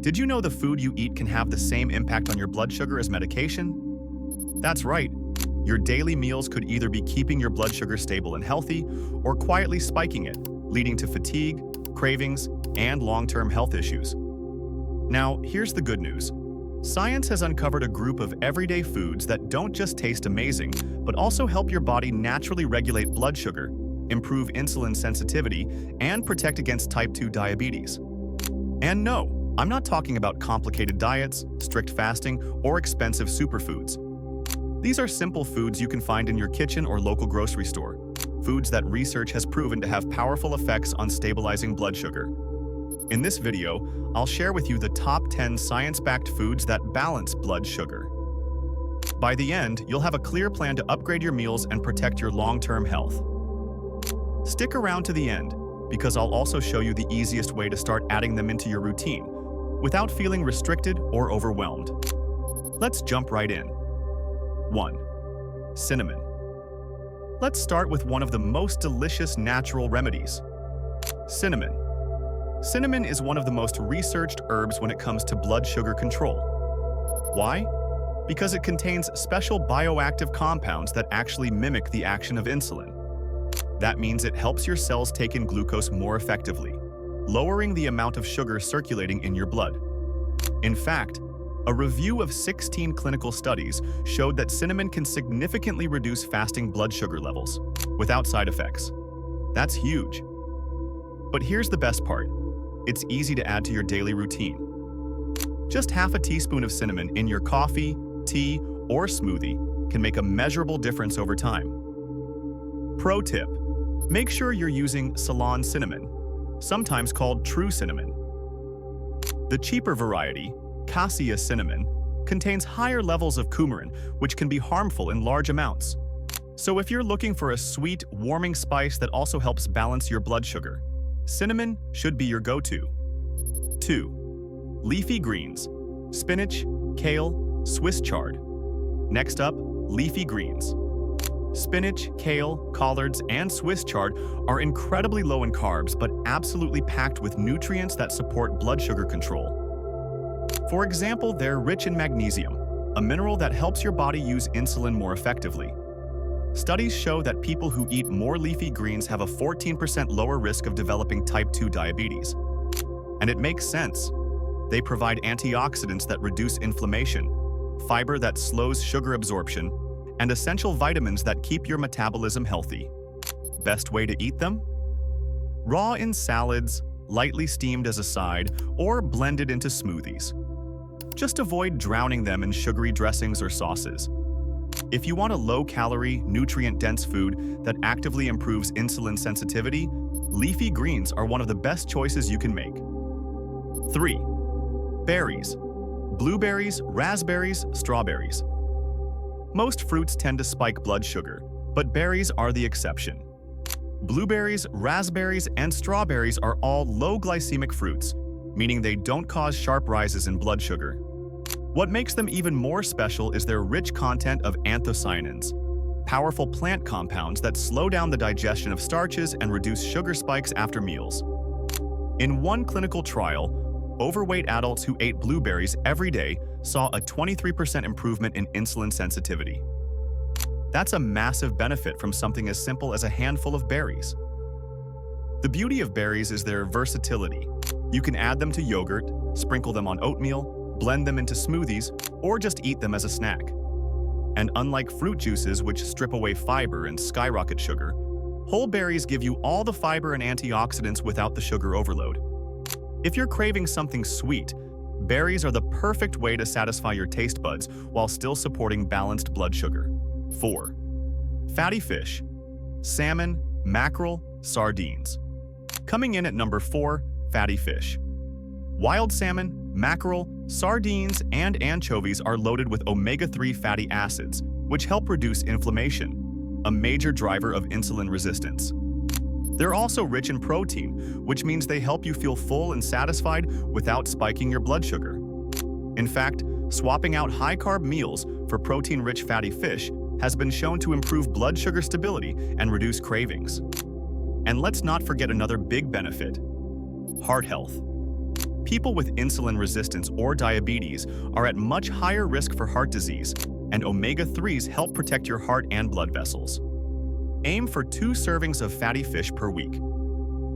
Did you know the food you eat can have the same impact on your blood sugar as medication? That's right. Your daily meals could either be keeping your blood sugar stable and healthy or quietly spiking it, leading to fatigue, cravings, and long-term health issues. Now, here's the good news. Science has uncovered a group of everyday foods that don't just taste amazing, but also help your body naturally regulate blood sugar, improve insulin sensitivity, and protect against type 2 diabetes. And no, I'm not talking about complicated diets, strict fasting, or expensive superfoods. These are simple foods you can find in your kitchen or local grocery store, foods that research has proven to have powerful effects on stabilizing blood sugar. In this video, I'll share with you the top 10 science-backed foods that balance blood sugar. By the end, you'll have a clear plan to upgrade your meals and protect your long-term health. Stick around to the end, because I'll also show you the easiest way to start adding them into your routine, without feeling restricted or overwhelmed. Let's jump right in. 1. Cinnamon. Let's start with one of the most delicious natural remedies. Cinnamon. Cinnamon is one of the most researched herbs when it comes to blood sugar control. Why? Because it contains special bioactive compounds that actually mimic the action of insulin. That means it helps your cells take in glucose more effectively, lowering the amount of sugar circulating in your blood. In fact, a review of 16 clinical studies showed that cinnamon can significantly reduce fasting blood sugar levels, without side effects. That's huge. But here's the best part. It's easy to add to your daily routine. Just half a teaspoon of cinnamon in your coffee, tea, or smoothie can make a measurable difference over time. Pro tip: make sure you're using Ceylon cinnamon, sometimes called true cinnamon. The cheaper variety, cassia cinnamon, contains higher levels of coumarin, which can be harmful in large amounts. So if you're looking for a sweet, warming spice that also helps balance your blood sugar, cinnamon should be your go-to. 2. Leafy greens. Spinach, kale, Swiss chard. Next up, leafy greens. Spinach, kale, collards, and Swiss chard are incredibly low in carbs but absolutely packed with nutrients that support blood sugar control. For example, they're rich in magnesium, a mineral that helps your body use insulin more effectively. Studies show that people who eat more leafy greens have a 14% lower risk of developing type 2 diabetes. And it makes sense. They provide antioxidants that reduce inflammation, fiber that slows sugar absorption, and essential vitamins that keep your metabolism healthy. Best way to eat them? Raw in salads, lightly steamed as a side, or blended into smoothies. Just avoid drowning them in sugary dressings or sauces. If you want a low-calorie, nutrient-dense food that actively improves insulin sensitivity, leafy greens are one of the best choices you can make. 3. Berries. Blueberries, raspberries, strawberries. Most fruits tend to spike blood sugar, but berries are the exception. Blueberries, raspberries, and strawberries are all low glycemic fruits, meaning they don't cause sharp rises in blood sugar. What makes them even more special is their rich content of anthocyanins, powerful plant compounds that slow down the digestion of starches and reduce sugar spikes after meals. In one clinical trial, overweight adults who ate blueberries every day saw a 23% improvement in insulin sensitivity. That's a massive benefit from something as simple as a handful of berries. The beauty of berries is their versatility. You can add them to yogurt, sprinkle them on oatmeal, blend them into smoothies, or just eat them as a snack. And unlike fruit juices, which strip away fiber and skyrocket sugar, whole berries give you all the fiber and antioxidants without the sugar overload. If you're craving something sweet, berries are the perfect way to satisfy your taste buds while still supporting balanced blood sugar. 4. Fatty fish. Salmon, mackerel, sardines. Coming in at number 4, fatty fish. Wild salmon, mackerel, sardines, and anchovies are loaded with omega-3 fatty acids, which help reduce inflammation, a major driver of insulin resistance. They're also rich in protein, which means they help you feel full and satisfied without spiking your blood sugar. In fact, swapping out high-carb meals for protein-rich fatty fish has been shown to improve blood sugar stability and reduce cravings. And let's not forget another big benefit: heart health. People with insulin resistance or diabetes are at much higher risk for heart disease, and omega-3s help protect your heart and blood vessels. Aim for 2 servings of fatty fish per week.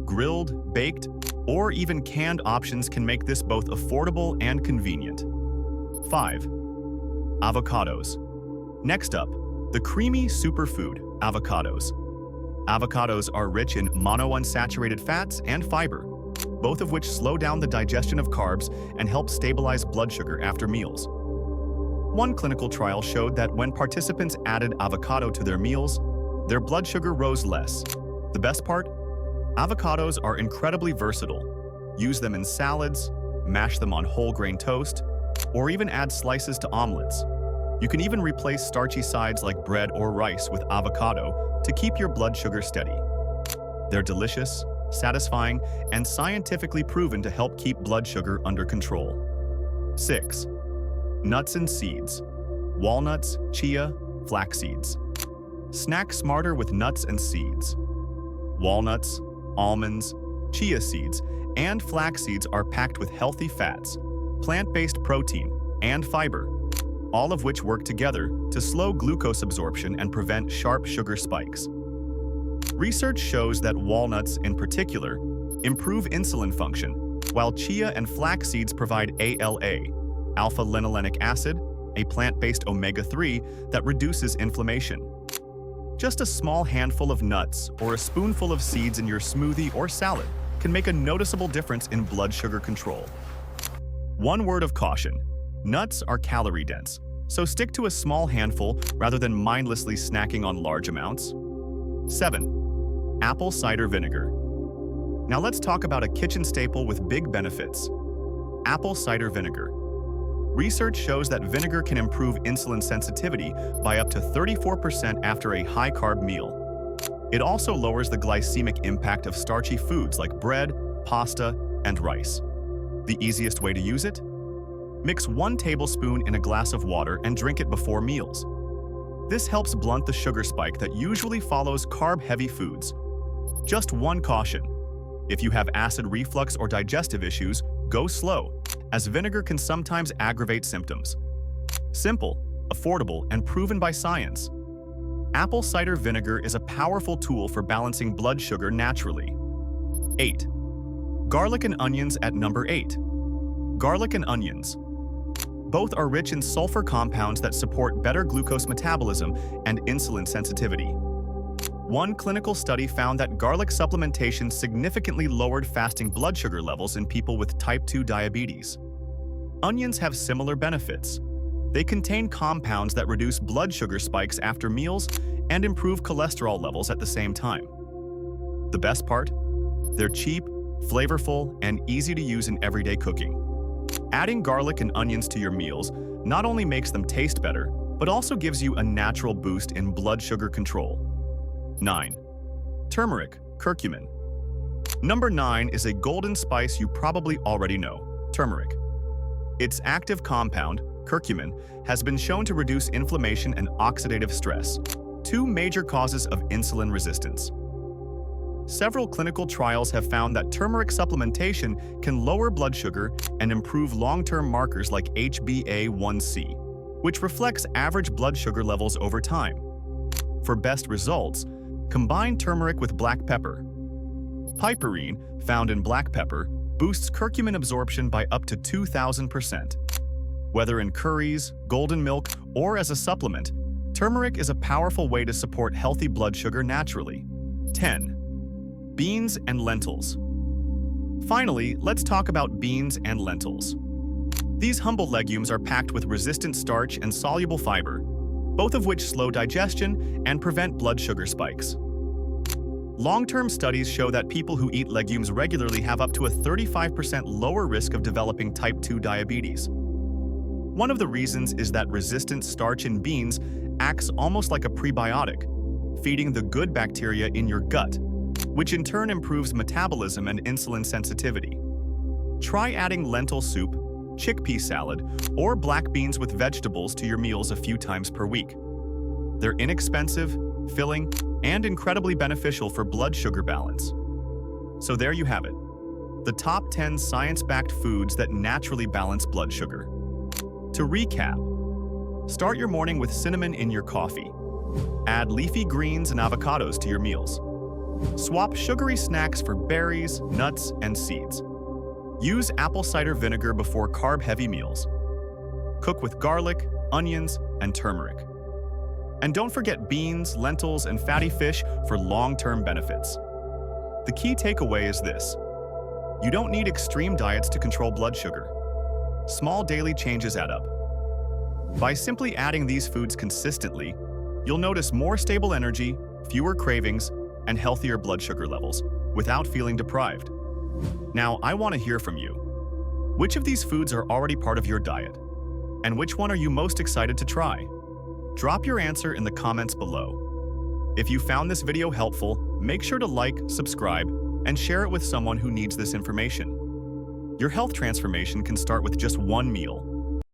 Grilled, baked, or even canned options can make this both affordable and convenient. 5. Avocados. Next up, the creamy superfood, avocados. Avocados are rich in monounsaturated fats and fiber, both of which slow down the digestion of carbs and help stabilize blood sugar after meals. One clinical trial showed that when participants added avocado to their meals, their blood sugar rose less. The best part? Avocados are incredibly versatile. Use them in salads, mash them on whole grain toast, or even add slices to omelets. You can even replace starchy sides like bread or rice with avocado to keep your blood sugar steady. They're delicious, satisfying, and scientifically proven to help keep blood sugar under control. 6. Nuts and seeds. Walnuts, chia, flax seeds. Snack smarter with nuts and seeds. Walnuts, almonds, chia seeds, and flax seeds are packed with healthy fats, plant-based protein, and fiber, all of which work together to slow glucose absorption and prevent sharp sugar spikes. Research shows that walnuts, in particular, improve insulin function, while chia and flax seeds provide ALA, alpha-linolenic acid, a plant-based omega-3 that reduces inflammation. Just a small handful of nuts or a spoonful of seeds in your smoothie or salad can make a noticeable difference in blood sugar control. One word of caution: nuts are calorie-dense, so stick to a small handful rather than mindlessly snacking on large amounts. 7. Apple cider vinegar. Now let's talk about a kitchen staple with big benefits: apple cider vinegar. Research shows that vinegar can improve insulin sensitivity by up to 34% after a high-carb meal. It also lowers the glycemic impact of starchy foods like bread, pasta, and rice. The easiest way to use it? Mix 1 tablespoon in a glass of water and drink it before meals. This helps blunt the sugar spike that usually follows carb-heavy foods. Just one caution: if you have acid reflux or digestive issues, go slow, as vinegar can sometimes aggravate symptoms. Simple, affordable, and proven by science. Apple cider vinegar is a powerful tool for balancing blood sugar naturally. 8. Garlic and onions at number 8. Garlic and onions. Both are rich in sulfur compounds that support better glucose metabolism and insulin sensitivity. One clinical study found that garlic supplementation significantly lowered fasting blood sugar levels in people with type 2 diabetes. Onions have similar benefits. They contain compounds that reduce blood sugar spikes after meals and improve cholesterol levels at the same time. The best part? They're cheap, flavorful, and easy to use in everyday cooking. Adding garlic and onions to your meals not only makes them taste better, but also gives you a natural boost in blood sugar control. 9. Turmeric, curcumin. Number 9 is a golden spice you probably already know: turmeric. Its active compound, curcumin, has been shown to reduce inflammation and oxidative stress, 2 major causes of insulin resistance. Several clinical trials have found that turmeric supplementation can lower blood sugar and improve long-term markers like HbA1c, which reflects average blood sugar levels over time. For best results, combine turmeric with black pepper. Piperine, found in black pepper, boosts curcumin absorption by up to 2,000%. Whether in curries, golden milk, or as a supplement, turmeric is a powerful way to support healthy blood sugar naturally. 10. Beans and lentils. Finally, let's talk about beans and lentils. These humble legumes are packed with resistant starch and soluble fiber, both of which slow digestion and prevent blood sugar spikes. Long-term studies show that people who eat legumes regularly have up to a 35% lower risk of developing type 2 diabetes. One of the reasons is that resistant starch in beans acts almost like a prebiotic, feeding the good bacteria in your gut, which in turn improves metabolism and insulin sensitivity. Try adding lentil soup, chickpea salad, or black beans with vegetables to your meals a few times per week. They're inexpensive, filling, and incredibly beneficial for blood sugar balance. So there you have it: the top 10 science-backed foods that naturally balance blood sugar. To recap, start your morning with cinnamon in your coffee. Add leafy greens and avocados to your meals. Swap sugary snacks for berries, nuts, and seeds. Use apple cider vinegar before carb-heavy meals. Cook with garlic, onions, and turmeric. And don't forget beans, lentils, and fatty fish for long-term benefits. The key takeaway is this: you don't need extreme diets to control blood sugar. Small daily changes add up. By simply adding these foods consistently, you'll notice more stable energy, fewer cravings, and healthier blood sugar levels without feeling deprived. Now, I want to hear from you. Which of these foods are already part of your diet? And which one are you most excited to try? Drop your answer in the comments below. If you found this video helpful, make sure to like, subscribe, and share it with someone who needs this information. Your health transformation can start with just one meal.